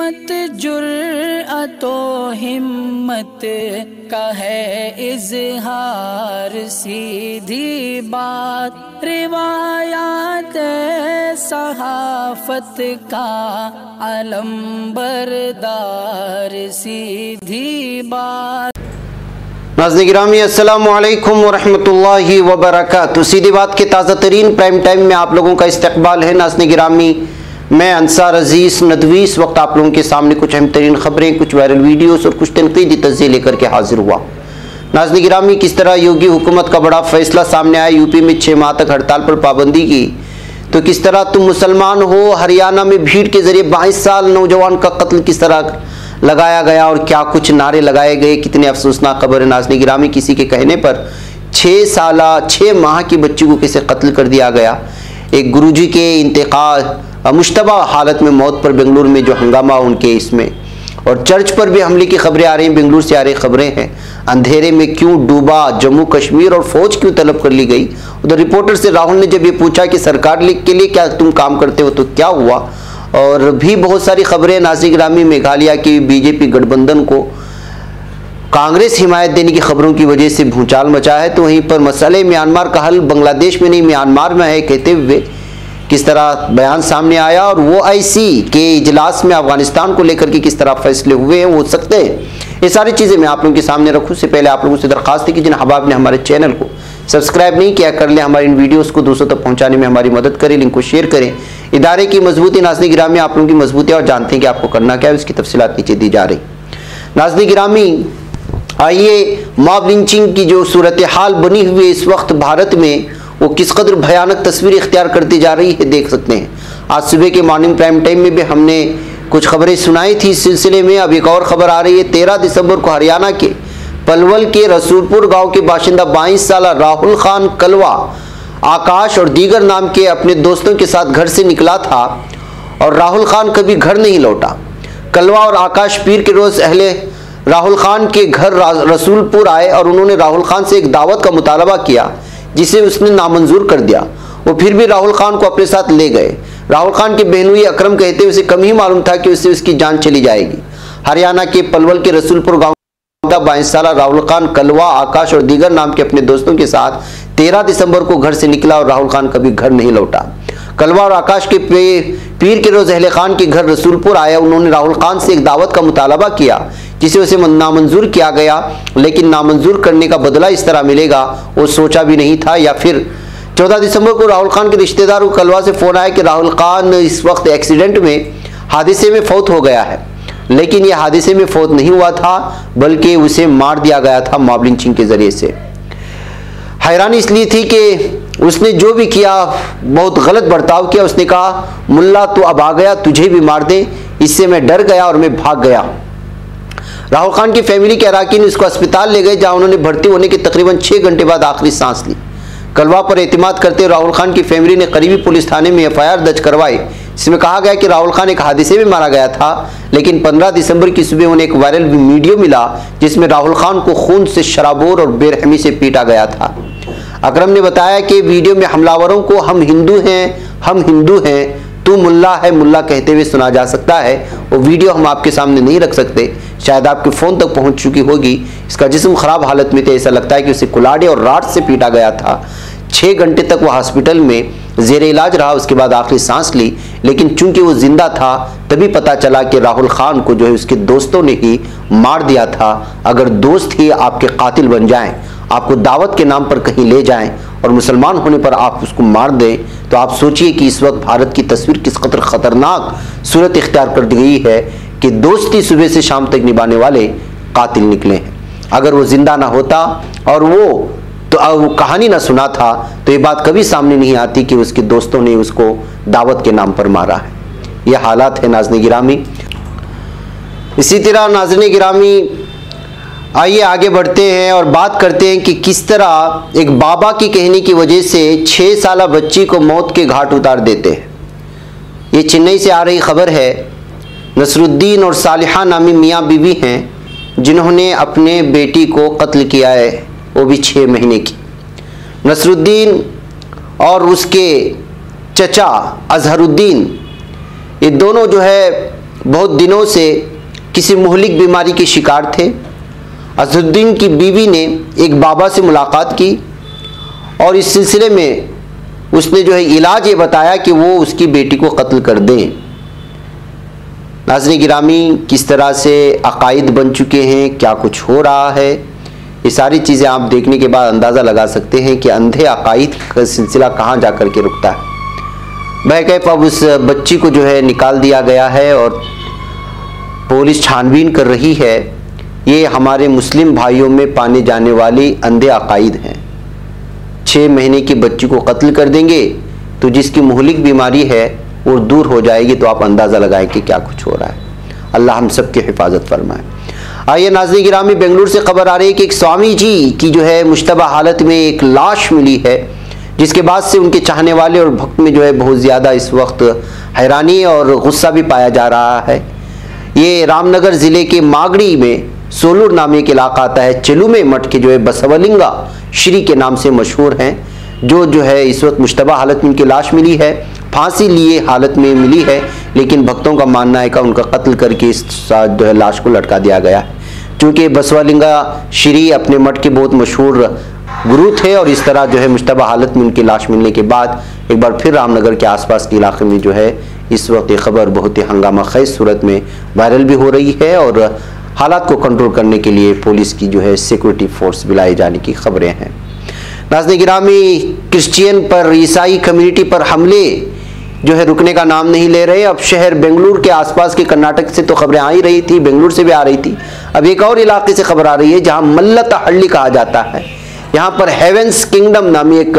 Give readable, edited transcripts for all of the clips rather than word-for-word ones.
मत जुर्अतो हिम्मत का है इजहार, सीधी बात रिवायात सहाफत का अलम बरदार, सीधी बात। नाज़रीन गिरामी अस्सलामु अलैकुम वरहमतुल्लाहि वबरकातुहू। सीधी बात के ताज़ा तरीन प्राइम टाइम में आप लोगों का इस्तकबाल है। नाज़रीन गिरामी, मैं अंसार अजीज़ नदवी इस वक्त आप लोगों के सामने कुछ अहम तरीन ख़बरें, कुछ वायरल वीडियोस और कुछ तनकीदी तज़्ज़िये लेकर के हाजिर हुआ। नाज़रीन गिरामी, किस तरह योगी हुकूमत का बड़ा फैसला सामने आया। यूपी में 6 माह तक हड़ताल पर पाबंदी की, तो किस तरह तुम मुसलमान हो। हरियाणा में भीड़ के जरिए 22 साल नौजवान का कत्ल किस तरह लगाया गया और क्या कुछ नारे लगाए गए, कितने अफसोसनाक खबर है। नाज़रीन गिरामी, किसी के कहने पर 6 माह की बच्ची को कैसे कत्ल कर दिया गया। एक गुरुजी के इंतकाल मुश्तबा हालत में मौत पर बेंगलुरु में जो हंगामा उनके इसमें, और चर्च पर भी हमले की खबरें आ रही हैं। बेंगलुरु से आ रही खबरें हैं। अंधेरे में क्यों डूबा जम्मू कश्मीर और फौज क्यों तलब कर ली गई। उधर रिपोर्टर से राहुल ने जब ये पूछा कि सरकार के लिए क्या तुम काम करते हो, तो क्या हुआ। और भी बहुत सारी खबरें। नाज़रीन गिरामी, मेघालय की बीजेपी गठबंधन को कांग्रेस हिमायत देने की खबरों की वजह से भूचाल मचा है। तो वहीं पर मसले म्यांमार का हल बांग्लादेश में नहीं म्यांमार में है कहते हुए किस तरह बयान सामने आया, और वो OIC के इजलास में अफगानिस्तान को लेकर के किस तरह फैसले हुए हैं, हो सकते हैं। ये सारी चीज़ें मैं आप लोगों के सामने रखूँ। उससे पहले आप लोगों से दरख्वास्त है कि जिन अहबाब ने हमारे चैनल को सब्सक्राइब नहीं किया, कर ले। हमारे इन वीडियोस को दूसरों तक पहुंचाने में हमारी मदद करें, लिंक को शेयर करें। इदारे की मजबूती, नाज़रीन गिरामी, आप लोगों की मजबूती, और जानते हैं कि आपको करना क्या है, उसकी तफसीलात नीचे दी जा रही। नाज़रीन गिरामी, आइए मॉब लिंचिंग की जो सूरत हाल बनी हुई है इस वक्त भारत में, वो किस कदर भयानक तस्वीर इख्तियार करती जा रही है, देख सकते हैं। आज सुबह के मॉर्निंग प्राइम टाइम में भी हमने कुछ खबरें सुनाई थी इस सिलसिले में। अब एक और खबर आ रही है। 13 दिसंबर को हरियाणा के पलवल के रसूलपुर गांव के बाशिंदा 22 साल राहुल खान कलवा आकाश और दीगर नाम के अपने दोस्तों के साथ घर से निकला था, और राहुल खान कभी घर नहीं लौटा। कलवा और आकाश पीर के रोज़ अहले राहुल खान के घर रसूलपुर आए और उन्होंने राहुल खान से एक दावत का मुतालबा किया, जिसे उसने नामंजूर कर दिया। वो फिर भी राहुल खान को अपने साथ ले गए। राहुल खान के बहनोई अकरम कहते उसे कम ही मालूम था कि उससे उसकी जान चली जाएगी। हरियाणा के पलवल के रसूलपुर गांव 22 साल राहुल खान कलवा आकाश और दीगर नाम के अपने दोस्तों के साथ 13 दिसंबर को घर से निकला, और राहुल खान कभी घर नहीं लौटा। कलवा और आकाश के पीर के रोज अहले खान के घर रसूलपुर आया। उन्होंने राहुल खान से एक दावत का मुतालबा किया, जिसे उसे नामंजूर किया गया, लेकिन नामंजूर करने का बदला इस तरह मिलेगा वो सोचा भी नहीं था। या फिर 14 दिसंबर को राहुल खान के रिश्तेदार को कलवा से फ़ोन आया कि राहुल खान इस वक्त एक्सीडेंट में, हादसे में फौत हो गया है। लेकिन यह हादसे में फौत नहीं हुआ था, बल्कि उसे मार दिया गया था मॉब लिंचिंग के ज़रिए से। हैरानी इसलिए थी कि उसने जो भी किया बहुत गलत बर्ताव किया। उसने कहा, मुल्ला तू अब आ गया, तुझे भी मार दे। इससे मैं डर गया और मैं भाग गया। राहुल खान की फैमिली के अरकान उसको अस्पताल ले गए, जहां उन्होंने भर्ती होने के तकरीबन 6 घंटे बाद आखिरी सांस ली। कलवा पर एतमाद करते राहुल खान की फैमिली ने करीबी पुलिस थाने में FIR दर्ज करवाई, जिसमें कहा गया कि राहुल खान एक हादसे में मारा गया था। लेकिन 15 दिसंबर की सुबह उन्हें एक वायरल वीडियो मिला, जिसमें राहुल खान को खून से शराबोर और बेरहमी से पीटा गया था। अकरम ने बताया कि वीडियो में हमलावरों को हम हिंदू हैं, तू मुल्ला है मुल्ला कहते हुए सुना जा सकता है। वो वीडियो हम आपके सामने नहीं रख सकते, शायद आपके फ़ोन तक पहुंच चुकी होगी। इसका जिस्म ख़राब हालत में था, ऐसा लगता है कि उसे कुल्हाड़ी और राड से पीटा गया था। 6 घंटे तक वह हॉस्पिटल में ज़ेर इलाज रहा, उसके बाद आखिरी सांस ली। लेकिन चूंकि वो जिंदा था, तभी पता चला कि राहुल खान को जो है उसके दोस्तों ने ही मार दिया था। अगर दोस्त ही आपके कातिल बन जाएं, आपको दावत के नाम पर कहीं ले जाएं और मुसलमान होने पर आप उसको मार दें, तो आप सोचिए कि इस वक्त भारत की तस्वीर किस कदर ख़तरनाक सूरत इख्तियार कर दी गई है कि दोस्ती सुबह से शाम तक निभाने वाले कातिल निकले हैं। अगर वो जिंदा ना होता और वो कहानी ना सुना था, तो ये बात कभी सामने नहीं आती कि उसके दोस्तों ने उसको दावत के नाम पर मारा है। ये हालात है नाज़रीन गिरामी। इसी तरह नाज़रीन गिरामी, आइए आगे बढ़ते हैं और बात करते हैं कि किस तरह एक बाबा की कहने की वजह से 6 साला बच्ची को मौत के घाट उतार देते हैं। ये चेन्नई से आ रही खबर है। नसरुद्दीन और सालिहा नामी मियाँ बीवी हैं, जिन्होंने अपने बेटी को कत्ल किया है, वो भी 6 महीने की। नसरुद्दीन और उसके चचा अजहरुद्दीन, ये दोनों जो है बहुत दिनों से किसी मुहलिक बीमारी के शिकार थे। असदुद्दीन की बीवी ने एक बाबा से मुलाकात की और इस सिलसिले में उसने जो है इलाज ये बताया कि वो उसकी बेटी को कत्ल कर दें। नाज़रीन गिरामी, किस तरह से अकायद बन चुके हैं, क्या कुछ हो रहा है, ये सारी चीज़ें आप देखने के बाद अंदाज़ा लगा सकते हैं कि अंधे अकायद का सिलसिला कहाँ जा कर के रुकता है। बहरकैफ अब उस बच्ची को जो है निकाल दिया गया है और पुलिस छानबीन कर रही है। ये हमारे मुस्लिम भाइयों में पाने जाने वाली अंधे अकायद हैं। 6 महीने की बच्ची को कत्ल कर देंगे तो जिसकी मुहलिक बीमारी है वो दूर हो जाएगी, तो आप अंदाज़ा लगाएं कि क्या कुछ हो रहा है। अल्लाह हम सब की हिफाजत फरमाए। आइए नाज़रीन गिरामी, बेंगलुरु से खबर आ रही है कि एक स्वामी जी की जो है मुश्तबा हालत में एक लाश मिली है, जिसके बाद से उनके चाहने वाले और भक्त में जो है बहुत ज़्यादा इस वक्त हैरानी और गुस्सा भी पाया जा रहा है। ये रामनगर ज़िले के मागड़ी में सोलूर नाम एक इलाका आता है। चेलुमे मठ के जो है बसवलिंगा श्री के नाम से मशहूर हैं, जो है इस वक्त मुश्तबा हालत में उनकी लाश मिली है। फांसी लिए हालत में मिली है, लेकिन भक्तों का मानना है कि उनका कत्ल करके इस जो है लाश को लटका दिया गया है। चूँकि बसवलिंगा श्री अपने मठ के बहुत मशहूर गुरु थे और इस तरह जो है मुश्तबा हालत में उनकी लाश मिलने के बाद एक बार फिर रामनगर के आसपास के इलाके में जो है इस वक्त ये खबर बहुत ही हंगामा खेज सूरत में वायरल भी हो रही है और हालात को कंट्रोल करने के लिए पुलिस की जो है सिक्योरिटी फोर्स बुलाए जाने की खबरें हैं। नाज़रीन गिरामी, क्रिश्चियन पर, ईसाई कम्युनिटी पर हमले जो है रुकने का नाम नहीं ले रहे। अब शहर बेंगलुरु के आसपास के कर्नाटक से तो खबरें आ ही रही थी, बेंगलुरु से भी आ रही थी। अब एक और इलाके से खबर आ रही है जहां मल्लतहल्ली कहा जाता है। यहाँ पर हेवेंस किंगडम नामी एक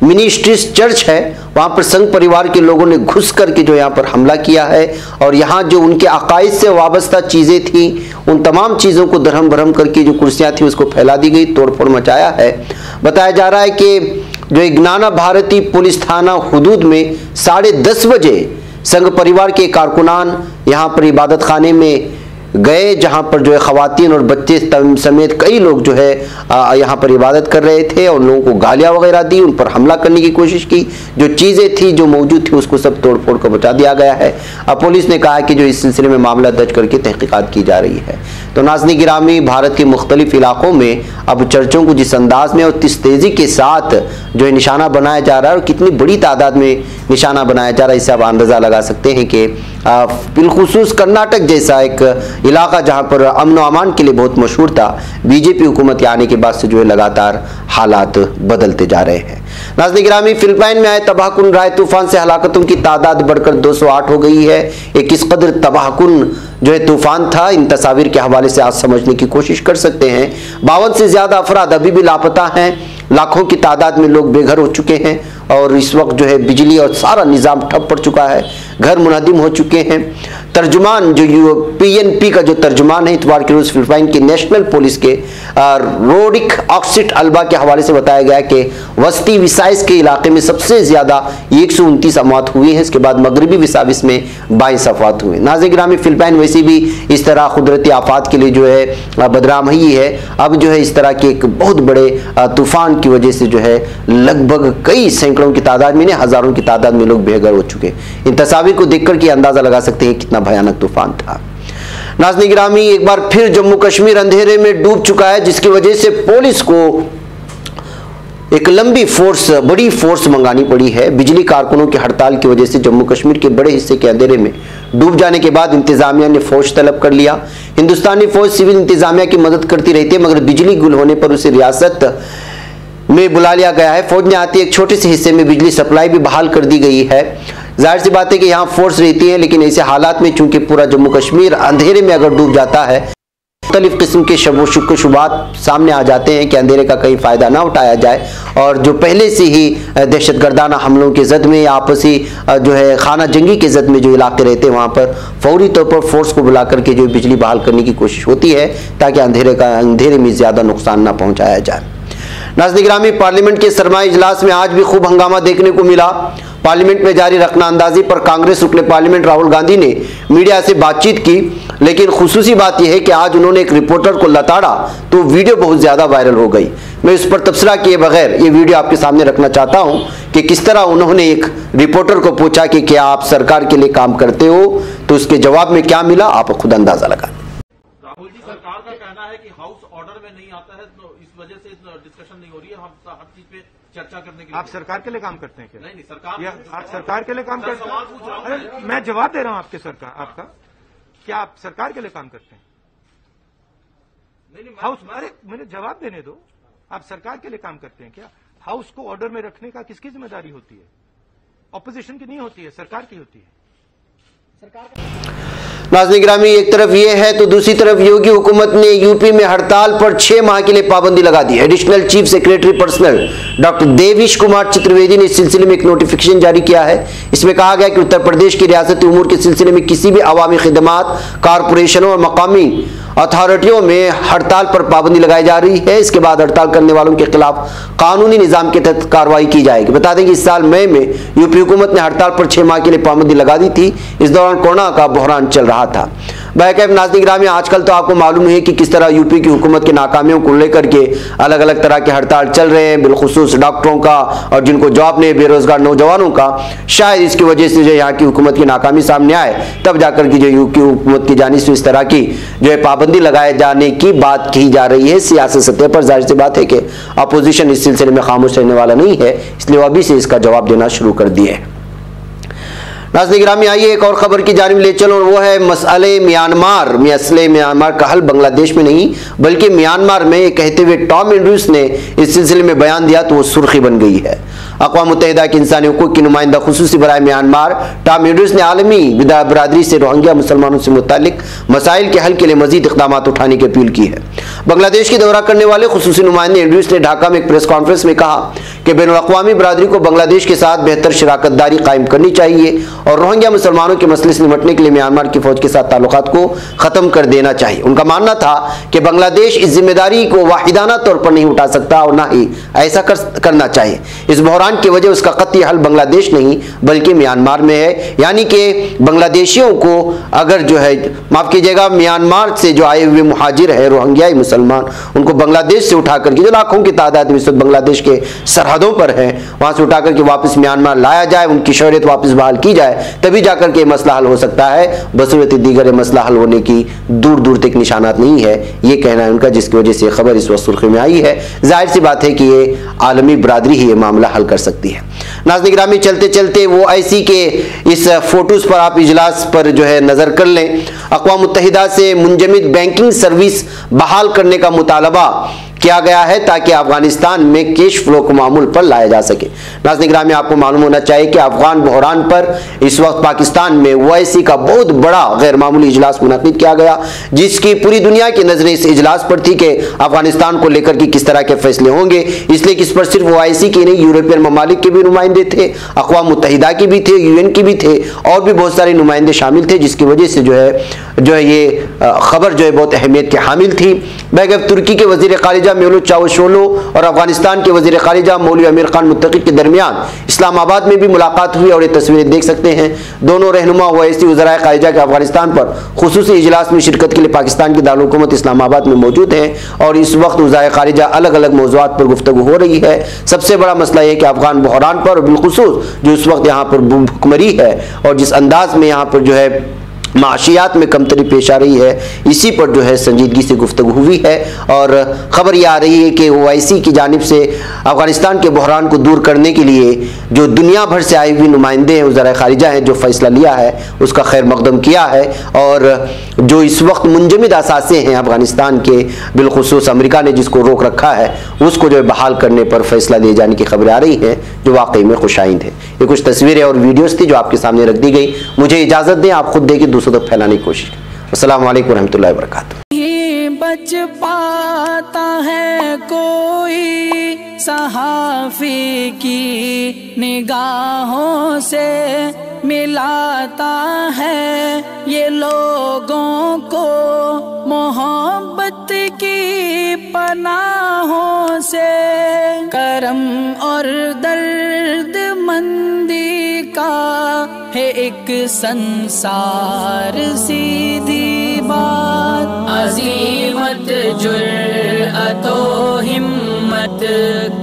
मिनिस्ट्रीज चर्च है, वहाँ पर संघ परिवार के लोगों ने घुस करके जो यहाँ पर हमला किया है और यहाँ जो उनके अकायद से वाबस्ता चीज़ें थी उन तमाम चीज़ों को दरहम भरम करके जो कुर्सियाँ थी उसको फैला दी गई, तोड़फोड़ मचाया है। बताया जा रहा है कि जो ज्ञाना भारती पुलिस थाना हुदूद में 10:30 बजे संघ परिवार के कारकुनान यहाँ पर इबादत खाने में गए, जहां पर जो है ख़वातीन और बच्चे समेत कई लोग जो है यहाँ पर इबादत कर रहे थे और उन लोगों को गालियाँ वगैरह दी, उन पर हमला करने की कोशिश की। जो चीज़ें थी जो मौजूद थी उसको सब तोड़ फोड़ कर बचा दिया गया है। अब पुलिस ने कहा है कि जो इस सिलसिले में मामला दर्ज करके तहकीकात की जा रही है। तो नाज़रीन गिरामी, भारत के मुख्तलिफ इलाकों में अब चर्चों को जिस अंदाज में और किस तेज़ी के साथ जो है निशाना बनाया जा रहा है और कितनी बड़ी तादाद में निशाना बनाया जा रहा है, इससे आप अंदाज़ा लगा सकते हैं कि बिलखुसूस कर्नाटक जैसा एक इलाका जहां पर अमन व अमान के लिए बहुत मशहूर था, बीजेपी हुकूमत आने के बाद से जो है लगातार हालात बदलते जा रहे हैं। नाज़रीन गिरामी, फिलिपाइन में आए तबाहकुन राय तूफान से हलाकतों की तादाद बढ़कर 208 हो गई है। एक किस कदर तबाहकुन जो है तूफान था, इन तस्वीर के हवाले से आज समझने की कोशिश कर सकते हैं। 52 से ज़्यादा अफराद अभी भी लापता हैं, लाखों की तादाद में लोग बेघर हो चुके हैं और इस वक्त जो है बिजली और सारा निज़ाम ठप पड़ चुका है, घर मुनहदिम हो चुके हैं। तर्जुमान जो PNP का जो तर्जुमान है इतवार के रोज़ फिलिपाइन की नेशनल पुलिस के रोडिक ऑक्सिट अल्बा के हवाले से बताया गया कि वस्ती विसाइस के इलाके में सबसे ज़्यादा 129 अमवात हुई हैं। इसके बाद मगरबी विसाविस में 22 अफवात हुए। नाज़रीन गिरामी, फिलिपाइन वैसे भी इस तरह कुदरती आफात के लिए जो है बदनाम ही है। अब जो है इस तरह के एक बहुत बड़े तूफान की वजह से जो है लगभग कई सैकड़ों की तादाद में, हज़ारों की तादाद में लोग बेघर हो चुके। इन तस्वीर को देखकर के अंदाज़ा लगा सकते हैं कितना भयानक तूफान था। नाज़रीन गिरामी, एक बार फिर जम्मू कश्मीर अंधेरे में डूब चुका है, जिसकी वजह से पुलिस को एक लंबी फोर्स, बड़ी फोर्स मंगानी पड़ी है। बिजली कारकुनों की हड़ताल की वजह से जम्मू कश्मीर के बड़े हिस्से के अंधेरे में डूब जाने के बाद इंतजामिया ने फौज तलब कर लिया। हिंदुस्तानी फौज सिविल इंतजामिया की मदद करती रहती है, मगर बिजली गुल होने पर उसे रियासत में बुला लिया गया है। फौज ने आते एक छोटे से हिस्से में बिजली सप्लाई भी बहाल कर दी गई है। जाहिर सी बात है कि यहाँ फोर्स रहती है, लेकिन ऐसे हालात में चूंकि पूरा जम्मू कश्मीर अंधेरे में अगर डूब जाता है, मुख्तलिफ किस्म के शुबहात सामने आ जाते हैं कि अंधेरे का कहीं फ़ायदा ना उठाया जाए और जो पहले से ही दहशतगर्दाना हमलों के जद में या आपसी जो है खाना जंगी के जद में जो इलाके रहते हैं वहाँ पर फौरी तौर पर फोर्स को बुला करके जो बिजली बहाल करने की कोशिश होती है ताकि अंधेरे में ज़्यादा नुकसान ना पहुँचाया जाए। नाज़रीन गिरामी, पार्लियामेंट के सरमाई इजलास में आज भी खूब हंगामा देखने को मिला। पार्लियामेंट में जारी रखना अंदाजी पर कांग्रेस रुकने पार्लियामेंट राहुल गांधी ने मीडिया से बातचीत की, लेकिन खुसूसी बात यह है कि आज उन्होंने एक रिपोर्टर को लताड़ा तो वीडियो बहुत ज़्यादा वायरल हो गई। मैं इस पर तबसरा किए बगैर ये वीडियो आपके सामने रखना चाहता हूं कि किस तरह उन्होंने एक रिपोर्टर को पूछा कि क्या आप सरकार के लिए काम करते हो, तो उसके जवाब में क्या मिला आप खुद अंदाजा लगा। राहुल जी, सरकार का कहना है कि हाउस ऑर्डर में नहीं आता है, तो इस वजह से डिस्कशन नहीं हो रही है। हम हर चीज पे चर्चा करने के लिए। आप सरकार के लिए काम करते हैं क्या? नहीं, सरकार आप सरकार के लिए काम करते सवाल पूछ रहा हूं। हैं? मैं जवाब दे रहा हूं आपका क्या आप सरकार के लिए काम करते हैं? नहीं, हाउस, अरे मुझे जवाब देने दो। आप सरकार के लिए काम करते हैं क्या? हाउस को ऑर्डर में रखने का किसकी जिम्मेदारी होती है? ऑपोजिशन की नहीं होती है, सरकार की होती है। नाज़रीन गिरामी, एक तरफ ये है तो दूसरी तरफ योगी हुकूमत ने यूपी में हड़ताल पर 6 माह के लिए पाबंदी लगा दी। Additional chief secretary personnel doctor Devesh Kumar Chaturvedi ने इस सिलसिले में एक नोटिफिकेशन जारी किया है। इसमें कहा गया कि उत्तर प्रदेश की रियासती उमूर के सिलसिले में किसी भी अवामी खिदमात कारपोरेशनों और मकामी अथॉरिटियों में हड़ताल पर पाबंदी लगाई जा रही है। इसके बाद हड़ताल करने वालों के खिलाफ कानूनी निजाम के तहत कार्रवाई की जाएगी। बता दें कि इस साल मई में यूपी हुकूमत ने हड़ताल पर 6 माह के लिए पाबंदी लगा दी थी। इस दौरान कोरोना का बहरान चल रहा था। बहरकैफ नाज़रीन गिरामी, आजकल तो आपको मालूम है कि किस तरह यूपी की हुकूमत की नाकामियों को लेकर के अलग अलग तरह के हड़ताल चल रहे हैं, बिलखुसूस डॉक्टरों का और जिनको जॉब नहीं, बेरोजगार नौजवानों का। शायद इसकी वजह से जो यहाँ की हुकूमत की नाकामी सामने आए, तब जाकर की जो यूपी हुकूमत की जानिब से इस तरह की जो है पाबंदी लगाए जाने की बात की जा रही है। सियासी सतह पर जाहिर सी बात है कि अपोजिशन इस सिलसिले में खामोश रहने वाला नहीं है, इसलिए वो अभी से इसका जवाब देना शुरू कर दिए। नाज़रीन गिरामी, आइए एक और खबर की जानिब ले चलो, और वो है मसले म्यांमार। म्यांमार का हल बांग्लादेश में नहीं बल्कि म्यांमार में, ये कहते हुए टॉम एंड्रूज ने इस सिलसिले में बयान दिया तो वो सुर्खी बन गई है। अक़वाम मुत्तहिदा के इंसानी हुकूक की नुमाइंदा खुसूसी बराए म्यांमार टॉम एंड्रूज ने आलमी बरादरी से रोहिंग्या मुसलमानों से मुतालिक मसाइल के हल के लिए मजीद इक़दाम उठाने की अपील की है। बांग्लादेश की दौरा करने वाले खुसूसी नुमाइंदे एंड्रूज ने ढाका में एक प्रेस कॉन्फ्रेंस में कहा कि बैनुल-अक़वामी बरादरी को बांग्लादेश के साथ बेहतर शराकतदारी कायम करनी चाहिए और रोहिंग्या मुसलमानों के मसले से निपटने के लिए म्यांमार की फौज के साथ ताल्लुकात को खत्म कर देना चाहिए। उनका मानना था कि बांग्लादेश इस जिम्मेदारी को वाहिदाना तौर पर नहीं उठा सकता और ना ही ऐसा करना चाहिए। इस बहरान की वजह उसका कतई हल बांग्लादेश नहीं बल्कि म्यांमार में है। यानी कि बांग्लादेशियों को अगर जो है, माफ कीजिएगा, म्यांमार से जो आए हुए मुहाजिर है रोहिंग्याई मुसलमान, उनको बांग्लादेश से उठाकर के, जो लाखों की तादाद में इस वक्त बांग्लादेश के सरहदों पर है, वहां से उठाकर के वापस म्यांमार लाया जाए, उनकी शहरियत वापस बहाल की जाए, तभी जाकर के मसला हल हो सकता है। बसूरत दीगर मसला हल होने की दूर दूर तक निशानात नहीं है, ये कहना है उनका, जिसकी वजह से खबर इस वक्त सुर्खी में आई है। जाहिर सी बात है कि ये आलमी बरादरी ही ये मामला हल कर सकती है। नाज़रीन गिरामी, चलते चलते वो ऐसी के इस फोटोज पर आप इजलास पर जो है नजर कर लें। अक़वाम मुत्तहिदा से मुंजमद बैंकिंग सर्विस बहाल करने का मुतालबा किया गया है ताकि अफगानिस्तान में कैश फ्लो को मामूल पर लाया जा सके। नाज़रीन गिरामी, आपको मालूम होना चाहिए कि अफगान बहरान पर इस वक्त पाकिस्तान में ओआईसी का बहुत बड़ा गैर मामूली इजलास मुनक़िद किया गया, जिसकी पूरी दुनिया की नजरें इस इजलास पर थी कि अफगानिस्तान को लेकर के किस तरह के फैसले होंगे। इसलिए कि इस पर सिर्फ ओआईसी के नहीं, यूरोपियन ममालिक के भी नुमाइंदे थे, अक़वाम मुत्तहिदा के भी थे, यूएन के भी थे और भी बहुत सारे नुमाइंदे शामिल थे, जिसकी वजह से जो है ये खबर जो है बहुत अहमियत के हामिल थी। बैगब तुर्की के वज़ीर ख़ारिजा मेवलूद चावुशोगलू और अफगानिस्तान के वज़ीर ख़ारिजा मौलवी अमीर खान मुत्तकी के दरमियान इस्लामाबाद में भी मुलाकात हुई और ये तस्वीरें देख सकते हैं। दोनों रहनुमा ओआईसी वज़राए ख़ारिजा के अफगानिस्तान पर खुसूसी इजलास में शिरकत के लिए पाकिस्तान की दारुल हुकूमत इस्लामाबाद में मौजूद हैं और इस वक्त वज़राए ख़ारिजा अलग अलग मौज़ूआत पर गुफ्तगू हो रही है। सबसे बड़ा मसला यह कि अफगान बहरान पर बिलखुसूस जो इस वक्त यहाँ पर भुखमरी है और जिस अंदाज में यहाँ पर जो है माशियात में कमतरी पेश आ रही है, इसी पर जो है संजीदगी से गुफ्तगू हुई है। और ख़बर यह आ रही है कि ओआईसी की जानिब से अफगानिस्तान के बहरान को दूर करने के लिए जो दुनिया भर से आए हुए नुमाइंदे हैं, वज़राए ख़ारिजा हैं, जो फ़ैसला लिया है उसका खैर मकदम किया है। और जो इस वक्त मुंजमद असासे हैं अफगानिस्तान के, बिलखुसूस अमेरिका ने जिसको रोक रखा है, उसको जो है बहाल करने पर फैसला लिए जाने की खबरें आ रही हैं, जो वाकई में खुशाइंद है। ये कुछ तस्वीरें और वीडियोज़ थी जो आपके सामने रख दी गई। मुझे इजाज़त दें, आप खुद देखिए, दूसरों तक फैलाने की कोशिश। अस्सलामु अलैकुम रहमतुल्लाहि व बरकातुहू। ये बच पाता है कोई सहाफ़ी की निगाहों से, मिलाता है ये लोगों को मोहब्बत की पनाहों से। करम और दर्द मंदी का है एक संसार, सीधी बात अज़ीमत जुर्अतो हिम्मत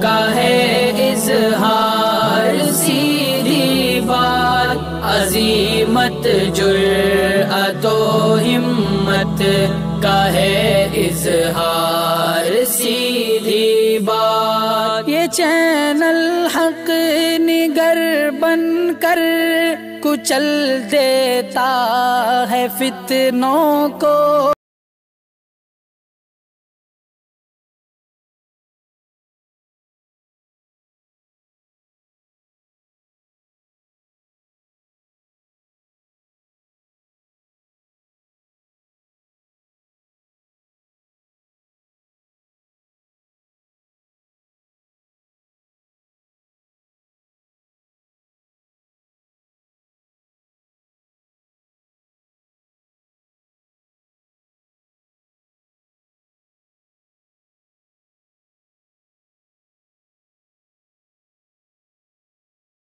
का है इज़हार, सीधी कीमत जुर्अतो हिम्मत का है इज़हार सीधी बात। ये चैनल हक निगर बनकर कुचल देता है फितनों को।